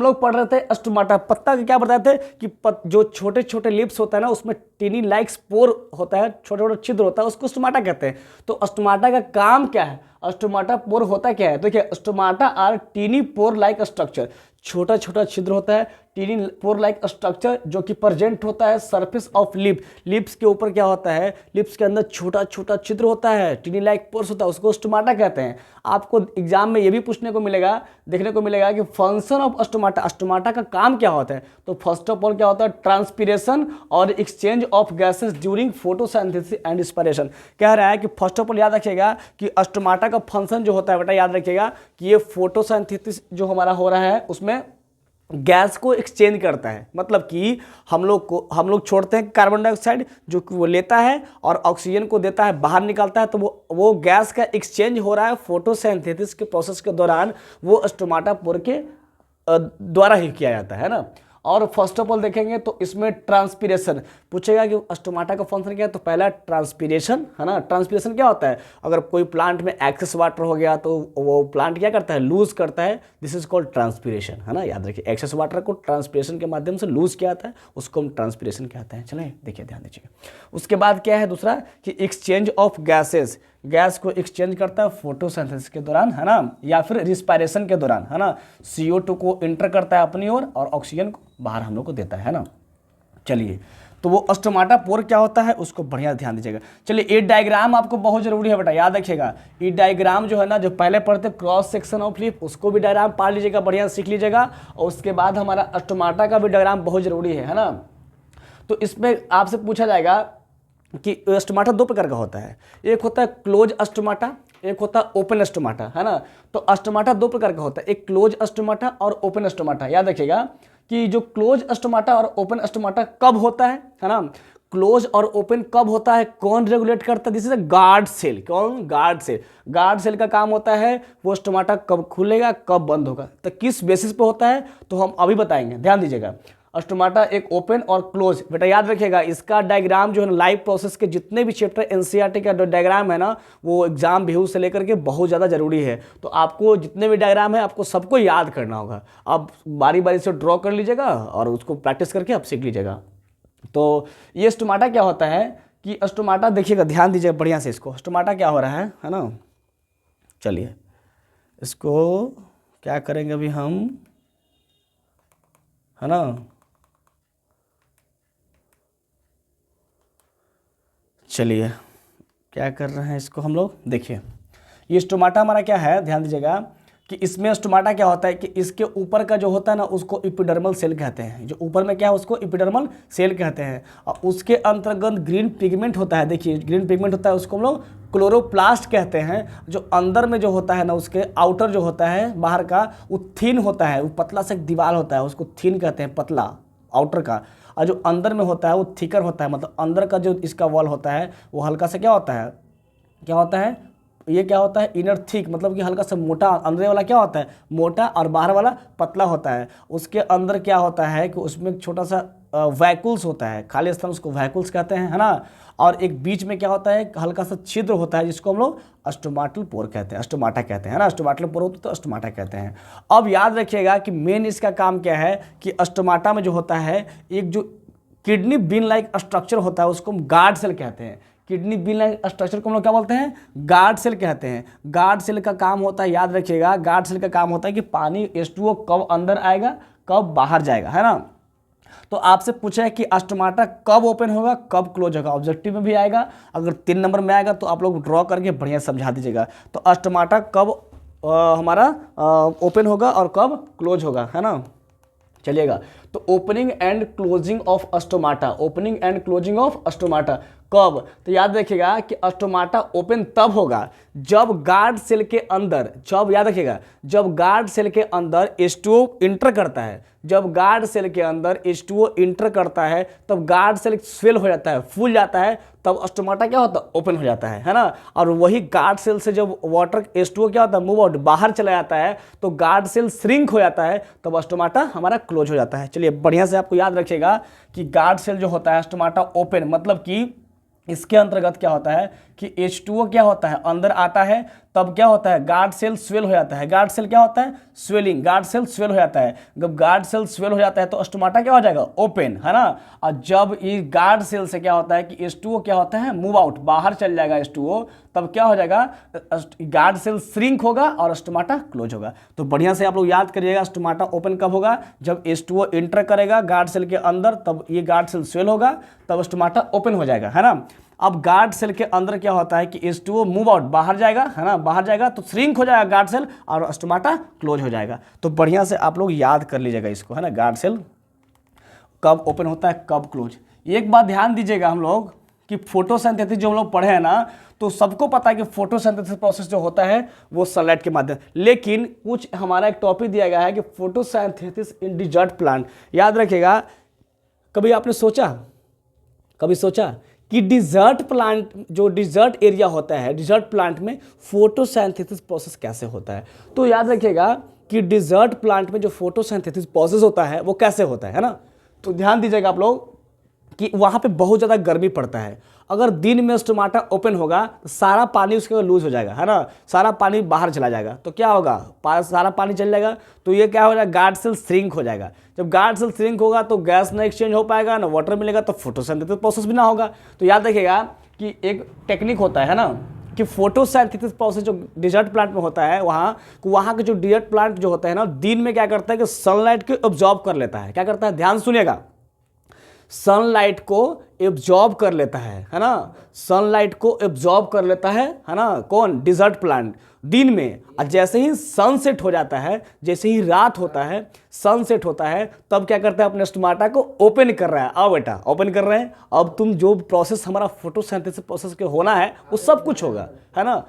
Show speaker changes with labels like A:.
A: लोग पढ़ रहे थे स्टोमाटा, पत्ता का क्या बताए थे कि जो छोटे छोटे लिप्स होता है ना उसमें टीनी लाइक स्पोर होता है, छोटे छोटे छिद्र होता है, उसको स्टोमाटा कहते हैं। तो स्टोमाटा का काम क्या है, स्टोमाटा पोर होता क्या है, देखिए stomata are tiny pore like structure, छोटा छोटा छिद्र होता है, टीनी पोर लाइक स्ट्रक्चर जो कि प्रेजेंट होता है सरफेस ऑफ लिप, लिप्स के ऊपर क्या होता है, लिप्स के अंदर छोटा छोटा छिद्र होता है, टीनी लाइक पोर्स होता है, उसको स्टोमाटा कहते हैं। आपको एग्जाम में ये भी पूछने को मिलेगा, देखने को मिलेगा कि फंक्शन ऑफ स्टोमाटा, स्टोमाटा का काम क्या होता है। तो फर्स्ट ऑफ ऑल क्या होता है, ट्रांसपिरेशन और exchange of gases during photosynthesis and inspiration. कह रहा है कि फर्स्ट ऑफ ऑल याद रखिएगा कि स्टोमाटा का फंक्शन जो होता है बेटा, याद रखिएगा कि ये फोटोसिंथेसिस जो हमारा हो रहा है उसमें गैस को एक्सचेंज करता है, मतलब कि हम लोग छोड़ते हैं कार्बन डाइऑक्साइड जो कि वो लेता है और ऑक्सीजन को देता है, बाहर निकालता है, तो वो गैस का एक्सचेंज हो रहा है फोटोसिंथेसिस के प्रोसेस के दौरान, वो स्टोमाटा पोर के द्वारा ही किया जाता है ना। और फर्स्ट ऑफ ऑल देखेंगे तो इसमें ट्रांसपिरेशन पूछेगा कि स्टोमाटा का फंक्शन क्या है, तो पहला ट्रांसपिरेशन है ना। ट्रांसपिरेशन क्या होता है, अगर कोई प्लांट में एक्सेस वाटर हो गया तो वो प्लांट क्या करता है, लूज करता है, दिस इज कॉल्ड ट्रांसपिरेशन है ना। याद रखिए एक्सेस वाटर को ट्रांसपिरेशन के माध्यम से लूज किया जाता है, उसको हम ट्रांसपिरेशन कहते हैं। चलें देखिए ध्यान दीजिए। उसके बाद क्या है दूसरा कि एक्सचेंज ऑफ गैसेज, गैस को एक्सचेंज करता है फोटोसिंथेसिस के दौरान है ना, या फिर रिस्पायरेशन के दौरान है ना। CO2 को इंटर करता है अपनी ओर और ऑक्सीजन को बाहर हम लोग को देता है ना। चलिए तो वो स्टोमाटा पोर क्या होता है उसको बढ़िया ध्यान दीजिएगा। चलिए ये डायग्राम आपको बहुत जरूरी है बेटा, याद रखिएगा ये डायग्राम जो है ना, जो पहले पढ़ते क्रॉस सेक्शन ऑफ लिप, उसको भी डायग्राम पढ़ लीजिएगा, बढ़िया सीख लीजिएगा। और उसके बाद हमारा स्टोमाटा का भी डायग्राम बहुत जरूरी है ना। तो इसमें आपसे पूछा जाएगा कि स्टोमाटा दो प्रकार का होता है, एक होता है क्लोज स्टोमाटा, एक होता है ओपन स्टोमाटा है ना। तो स्टोमाटा दो प्रकार का होता है, एक क्लोज स्टोमाटा और ओपन स्टोमाटा। याद रखिएगा कि जो क्लोज स्टोमाटा और ओपन स्टोमाटा कब होता है ना, क्लोज और ओपन कब होता है, कौन रेगुलेट करता है, दिस इज गार्ड सेल। कौन, गार्ड सेल। गार्ड सेल का काम होता है वो स्टोमाटा कब खुलेगा कब बंद होगा, तो किस बेसिस पे होता है तो हम अभी बताएंगे, ध्यान दीजिएगा। स्टोमाटा एक ओपन और क्लोज, बेटा याद रखिएगा इसका डायग्राम जो है ना, लाइफ प्रोसेस के जितने भी चैप्टर NCERT का डायग्राम है ना, वो एग्जाम बेहू से लेकर के बहुत ज़्यादा जरूरी है। तो आपको जितने भी डायग्राम है आपको सबको याद करना होगा, अब बारी बारी से ड्रॉ कर लीजिएगा और उसको प्रैक्टिस करके आप सीख लीजिएगा। तो ये स्टोमाटा क्या होता है कि स्टोमाटा देखिएगा, ध्यान दीजिएगा बढ़िया से, इसको स्टोमाटा क्या हो रहा है ना। चलिए इसको क्या करेंगे अभी हम है ना। चलिए क्या कर रहे हैं इसको हम लोग, देखिए ये स्टोमाटा हमारा क्या है, ध्यान दीजिएगा कि इसमें स्टोमाटा क्या होता है कि इसके ऊपर का जो होता है ना उसको एपिडर्मल सेल कहते हैं, जो ऊपर में क्या है उसको एपिडर्मल सेल कहते हैं। और उसके अंतर्गत ग्रीन पिगमेंट होता है, देखिए ग्रीन पिगमेंट होता है उसको हम लोग क्लोरोप्लास्ट कहते हैं। जो अंदर में जो होता है ना, उसके आउटर जो होता है बाहर का, वो थिन होता है, वो पतला सा एक दीवार होता है, उसको थिन कहते हैं, पतला आउटर का। और जो अंदर में होता है वो थिकर होता है, मतलब अंदर का जो इसका वॉल होता है वो हल्का सा क्या होता है, क्या होता है, ये क्या होता है इनर थिक, मतलब कि हल्का सा मोटा, अंदर वाला क्या होता है मोटा और बाहर वाला पतला होता है। उसके अंदर क्या होता है कि उसमें एक छोटा सा वैकुल्स होता है, खाली स्थान उसको वैकुल्स कहते हैं है ना। और एक बीच में क्या होता है हल्का सा छिद्र होता है जिसको हम लोग स्टोमाटल पोर कहते हैं, स्टोमाटा कहते हैं ना। स्टोमाटल पोर होता तो स्टोमाटा कहते हैं। अब याद रखिएगा कि मेन इसका काम क्या है कि स्टोमाटा में जो होता है एक जो किडनी बीन लाइक स्ट्रक्चर होता है उसको हम गार्ड सेल कहते हैं। किडनी बीन लाइक स्ट्रक्चर को हम लोग क्या बोलते हैं, गार्ड सेल कहते हैं। गार्ड सेल का काम होता है, याद रखिएगा गार्ड सेल का काम होता है कि पानी H2O कब अंदर आएगा कब बाहर जाएगा है ना। तो आपसे पूछा है कि स्टोमाटा कब ओपन होगा कब क्लोज होगा, ऑब्जेक्टिव में भी आएगा, अगर 3 नंबर में आएगा तो आप लोग ड्रॉ करके बढ़िया समझा दीजिएगा। तो स्टोमाटा कब हमारा ओपन होगा और कब क्लोज होगा है ना। चलिएगा तो opening and closing of stomata, opening and closing of stomata कब, तो याद रखिएगा कि स्टोमाटा ओपन तब होगा जब गार्ड सेल के अंदर, जब याद रखिएगा जब गार्ड सेल के अंदर H2O इंटर करता है, जब गार्ड सेल के अंदर H2O इंटर करता है तब गार्ड सेल स्वेल हो जाता है, फूल जाता है, तब स्टोमाटा क्या होता है ओपन हो जाता है ना। और वही गार्ड सेल से जब वाटर H2O क्या होता है मूव आउट बाहर चला जाता है तो गार्ड सेल श्रिंक हो जाता है, तब स्टोमाटा हमारा क्लोज हो जाता है। चलिए बढ़िया से आपको याद रखिएगा कि गार्ड सेल जो होता है स्टोमाटा ओपन, मतलब कि इसके अंतर्गत क्या होता है कि H2O क्या होता है अंदर आता है, तब क्या होता है, गार्ड सेल स्वेल हो जाता है। गार्ड सेल क्या होता है, स्वेलिंग, गार्ड सेल स्वेल हो जाता है। जब गार्ड सेल स्वेल हो जाता है तो स्टोमाटा क्या हो जाएगा, ओपन, है ना। और जब ये गार्ड सेल से क्या होता है कि H2O क्या होता है, मूव आउट, बाहर चल जाएगा H2O, तब क्या हो जाएगा, गार्ड सेल श्रिंक होगा और स्टोमाटा क्लोज होगा। तो बढ़िया से आप लोग याद करिएगा, स्टोमाटा ओपन कब होगा, जब H2O इंटर करेगा गार्ड सेल के अंदर, तब ये गार्ड सेल स्वेल होगा, तब स्टोमाटा ओपन हो जाएगा, है ना। अब गार्ड सेल के अंदर क्या होता है कि H2O मूव आउट, बाहर जाएगा, है ना, बाहर जाएगा तो श्रिंक हो जाएगा गार्ड सेल और स्टोमाटा क्लोज हो जाएगा। तो बढ़िया से आप लोग याद कर लीजिएगा इसको, है ना, गार्ड सेल कब ओपन होता है, कब क्लोज। एक बात ध्यान दीजिएगा हम लोग कि फोटोसिंथेसिस जो हम लोग पढ़े हैं ना, तो सबको पता है कि फोटोसिंथेसिस प्रोसेस जो होता है वो सनलाइट के माध्यम, लेकिन कुछ हमारा एक टॉपिक दिया गया है कि फोटोसिंथेसिस इन डिजर्ट प्लांट। याद रखिएगा, कभी आपने सोचा कि डिजर्ट प्लांट, जो डिजर्ट एरिया होता है, डिजर्ट प्लांट में फोटोसिंथेसिस प्रोसेस कैसे होता है। तो याद रखिएगा कि डिजर्ट प्लांट में जो फोटोसिंथेसिस प्रोसेस होता है वो कैसे होता है ना। तो ध्यान दीजिएगा आप लोग कि वहाँ पे बहुत ज़्यादा गर्मी पड़ता है। अगर दिन में स्टोमाटा ओपन होगा तो सारा पानी उसके लूज हो जाएगा, है ना, सारा पानी बाहर चला जाएगा। तो क्या होगा, सारा पानी चल जाएगा, तो ये क्या हो जाएगा, गार्ड सेल श्रिंक हो जाएगा। जब गार्ड सेल श्रिंक होगा तो गैस ना एक्सचेंज हो पाएगा, ना वाटर मिलेगा, तो फोटोसिंथेसिस प्रोसेस भी ना होगा। तो याद रखिएगा कि एक टेक्निक होता है ना, कि फोटोसिंथेसिस प्रोसेस जो डिजर्ट प्लांट में होता है, वहाँ के जो डिजर्ट प्लांट जो होता है ना, दिन में क्या करता है कि सनलाइट को ऑब्जॉर्ब कर लेता है। क्या करता है, ध्यान सुनिएगा, सनलाइट को एब्जॉर्ब कर लेता है ना, सनलाइट को एब्जॉर्ब कर लेता है ना, कौन, डिजर्ट प्लांट दिन में। और जैसे ही सनसेट हो जाता है, जैसे ही रात होता है, सनसेट होता है, तब क्या करता है, अपने स्टोमाटा को ओपन कर रहा है। आओ बेटा, ओपन कर रहे हैं, अब तुम जो प्रोसेस हमारा फोटोसिंथेसिस प्रोसेस के होना है वो सब कुछ होगा, है ना।